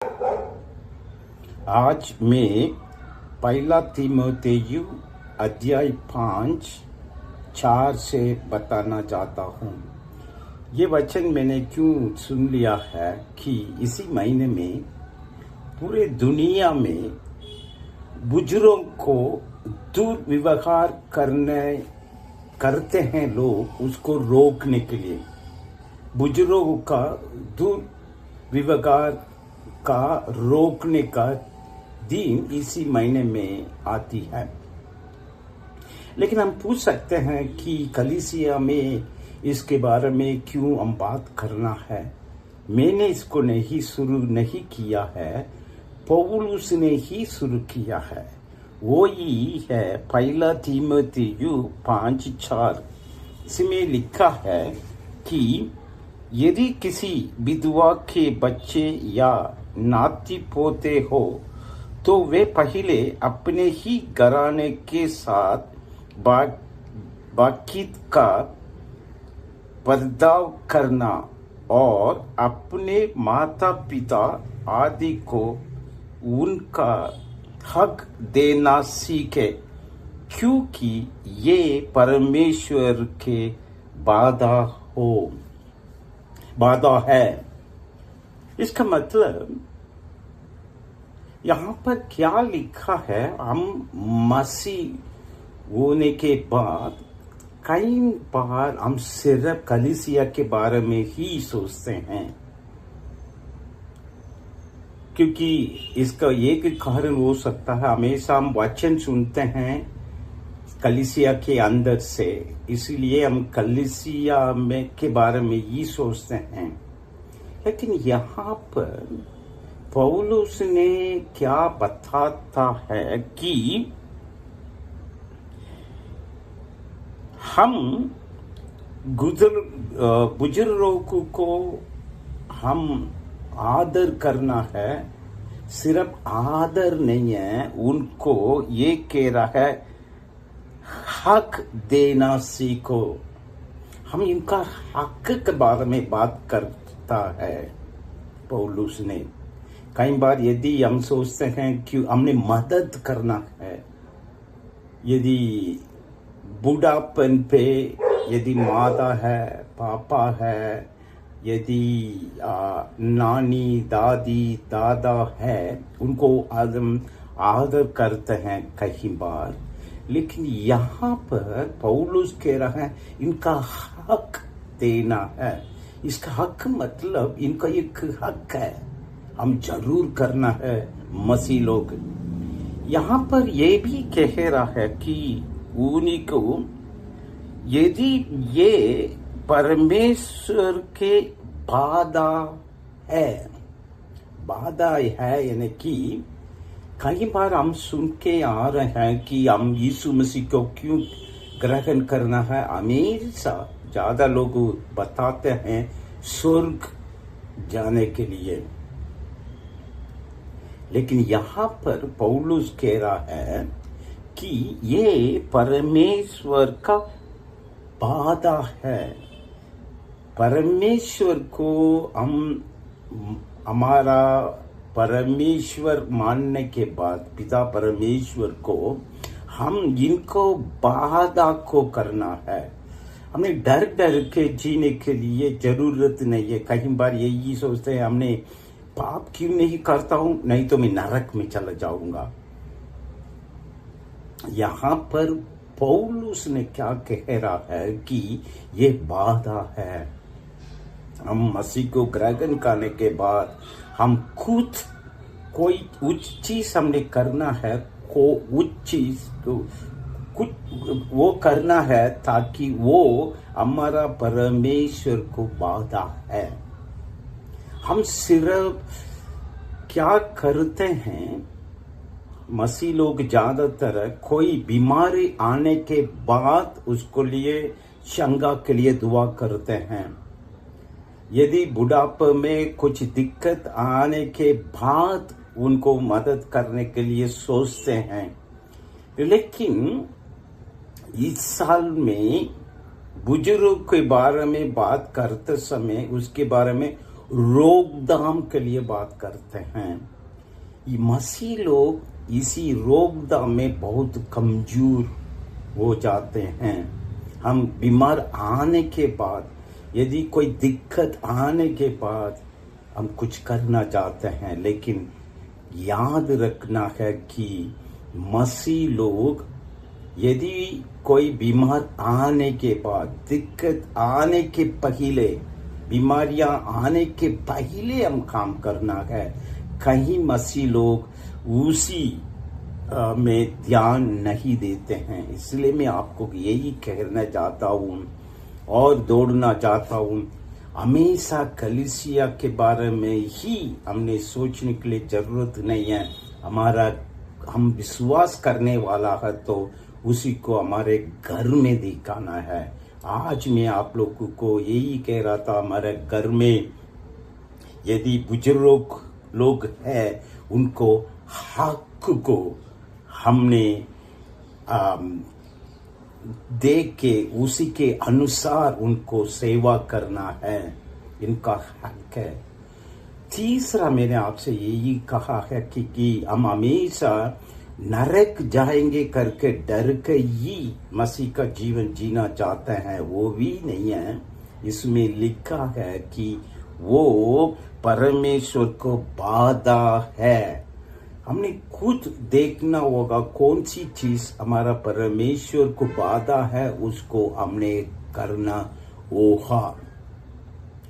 आज मैं पहला तीमुथियुस अध्याय 5:4 से बताना चाहता हूँ। ये वचन मैंने क्यों सुन लिया है कि इसी महीने में पूरे दुनिया में बुजुर्गों को दुर्व्यवहार करते हैं लोग, उसको रोकने के लिए बुजुर्गों का दुर्व्यवहार का रोकने का दिन इसी महीने में आती है। लेकिन हम पूछ सकते हैं कि कलीसिया में इसके बारे में क्यों हम बात करना है। मैंने इसको शुरू नहीं किया है, पौलुस ने ही शुरू किया है। वो ही है पहला तीमुथियुस 5:4। इसमें लिखा है कि यदि किसी विधवा के बच्चे या नाती पोते हो तो वे पहले अपने ही घराने के साथ बातचीत का बर्ताव करना और अपने माता पिता आदि को उनका हक देना सीखे, क्योंकि ये परमेश्वर के बाधा है। इसका मतलब यहाँ पर क्या लिखा है, हम मसीह होने के बाद कई बार हम सिर्फ कलीसिया के बारे में ही सोचते हैं, क्योंकि इसका एक कारण हो सकता है हमेशा हम वचन सुनते हैं कलीसिया के अंदर से, इसीलिए हम कलीसिया में के बारे में ही सोचते हैं। लेकिन यहाँ पर पौलुस ने क्या बताता है कि हम बुजुर्गों को हम आदर करना है। सिर्फ आदर नहीं है, उनको ये कह रहा है हक देना सीखो। हम इनका हक के बारे में बात करता है पौलुस ने। कई बार यदि हम सोचते हैं कि हमने मदद करना है, यदि बूढ़ापन पे यदि माता है, पापा है, यदि नानी दादी दादा है, उनको आदर करते हैं कई बार। लेकिन यहाँ पर पौलुस कह रहा है इनका हक देना है। इसका हक मतलब इनका एक हक है, हम जरूर करना है मसीह लोग। यहाँ पर ये भी कह रहा है कि उन्हीं को यदि ये परमेश्वर के बाधा है, यानी कि कई बार हम सुन के आ रहे हैं कि हम यीशु मसीह को क्यों ग्रहण करना है। हमेशा ज्यादा लोग बताते हैं स्वर्ग जाने के लिए, लेकिन यहाँ पर पौलुस कह रहा है कि ये परमेश्वर का बाधा है। परमेश्वर को हमारा परमेश्वर मानने के बाद, पिता परमेश्वर को हम इनको बाधा को करना है। हमने डर के जीने के लिए जरूरत नहीं है। कई बार यही सोचते हैं हमने पाप क्यों नहीं करता हूं, नहीं तो मैं नरक में चला जाऊंगा। यहाँ पर पौलुस ने क्या कह रहा है कि ये बाधा है। हम मसीह को ग्रहण करने के बाद हम खुद कोई उच्च चीज हमने करना है, उच्च चीज कुछ वो करना है ताकि वो हमारा परमेश्वर को बाधा है। हम सिर्फ क्या करते हैं, मसीह लोग ज्यादातर कोई बीमारी आने के बाद उसको लिए शंगा के लिए दुआ करते हैं। यदि बुढ़ापे में कुछ दिक्कत आने के बाद उनको मदद करने के लिए सोचते हैं। लेकिन इस साल में बुजुर्ग के बारे में बात करते समय उसके बारे में रोकथाम के लिए बात करते हैं। ये मसीह लोग इसी रोकथाम में बहुत कमजोर हो जाते हैं। हम बीमार आने के बाद, यदि कोई दिक्कत आने के बाद हम कुछ करना चाहते हैं, लेकिन याद रखना है कि मसीह लोग यदि कोई बीमार आने के बाद, दिक्कत आने के पहले, बीमारियां आने के पहले हम काम करना है। कहीं मसीह लोग उसी में ध्यान नहीं देते हैं। इसलिए मैं आपको यही कहना चाहता हूँ और दौड़ना चाहता हूँ, हमेशा कलीसिया के बारे में ही हमने सोचने के लिए जरूरत नहीं है। हम विश्वास करने वाला है तो उसी को हमारे घर में दिखाना है। आज मैं आप लोगों को यही कह रहा था, हमारे घर में यदि बुजुर्ग लोग हैं, उनको हक को हमने देख के उसी के अनुसार उनको सेवा करना है, इनका हक है। तीसरा मैंने आपसे यही कहा है कि हम हमेशा नरक जाएंगे करके डर के ही मसीह का जीवन जीना चाहते हैं, वो भी नहीं है। इसमें लिखा है कि वो परमेश्वर को बाधा है। हमने खुद देखना होगा कौन सी चीज हमारा परमेश्वर को बाधा है, उसको हमने करना होगा।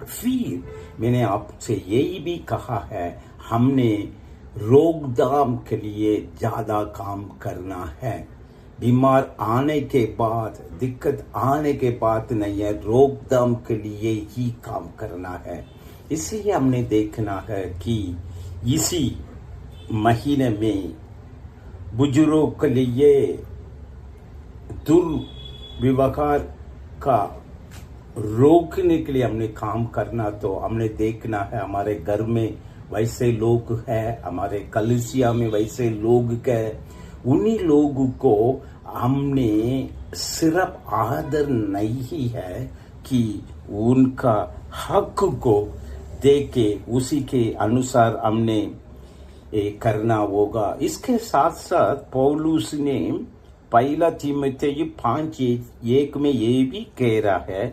फिर मैंने आपसे यही भी कहा है, हमने रोकथाम के लिए ज्यादा काम करना है। बीमार आने के बाद, दिक्कत आने के बाद नहीं है, रोकथाम के लिए ही काम करना है। इसलिए हमने देखना है कि इसी महीने में बुजुर्गों के लिए दुर्व्यवहार का रोकने के लिए हमने काम करना। तो हमने देखना है हमारे घर में वैसे लोग हैं, हमारे कलीसिया में वैसे लोग हैं, उन्हीं लोगों को हमने सिर्फ आदर नहीं है कि उनका हक को देके उसी के अनुसार हमने करना होगा। इसके साथ साथ पौलुस ने 1 तीमुथियुस 5:1 में ये भी कह रहा है,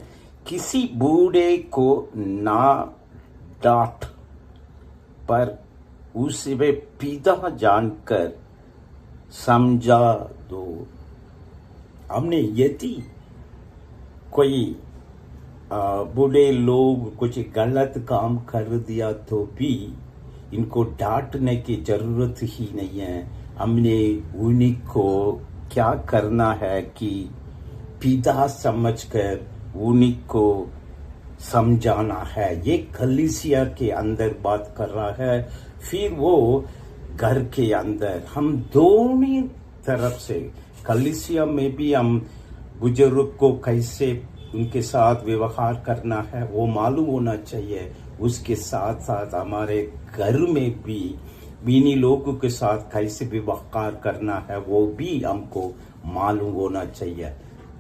किसी बूढ़े को ना डांट, पर उसे पिता जानकर समझा दो। हमने यदि कोई बूढ़े लोग कुछ गलत काम कर दिया तो भी इनको डांटने की जरूरत ही नहीं है। हमने उन्हीं को क्या करना है कि पिता समझकर उन्हीं को समझाना है। ये कलीसिया के अंदर बात कर रहा है। फिर वो घर के अंदर हम दोनों तरफ से, कलीसिया में भी हम बुजुर्ग को कैसे उनके साथ व्यवहार करना है वो मालूम होना चाहिए। उसके साथ साथ हमारे घर में भी इन्हीं लोगों के साथ कैसे व्यवहार करना है वो भी हमको मालूम होना चाहिए।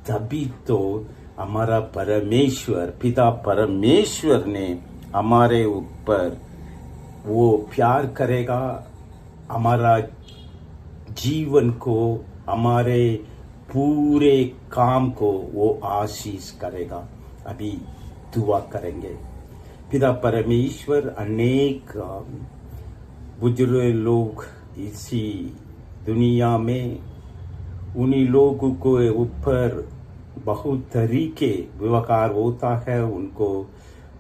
तभी तो हमारा परमेश्वर, पिता परमेश्वर ने हमारे ऊपर वो प्यार करेगा, हमारा जीवन को, हमारे पूरे काम को वो आशीष करेगा। अभी दुआ करेंगे। पिता परमेश्वर, अनेक बुजुर्ग लोग इसी दुनिया में, उन्हीं लोगों को ऊपर बहुत तरीके व्यवहार होता है। उनको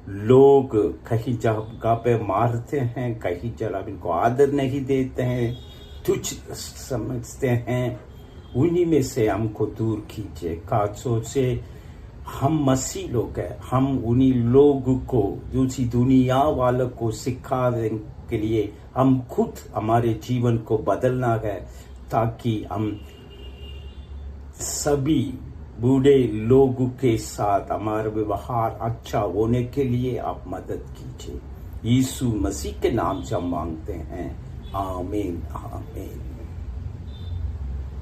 लोग कहीं जगह पे मारते हैं, कहीं जगह इनको आदर नहीं देते हैं, तुच्छ समझते हैं। उन्हीं में से हमको दूर कीजिए। काजों से हम मसीह लोग हैं, हम उन्हीं लोगों को, दूसरी दुनिया वालों को सिखाने के लिए हम खुद हमारे जीवन को बदलना है, ताकि हम सभी बूढ़े लोगों के साथ हमारा व्यवहार अच्छा होने के लिए आप मदद कीजिए। यीशु मसीह के नाम से हम मांगते हैं। आमीन, आमीन।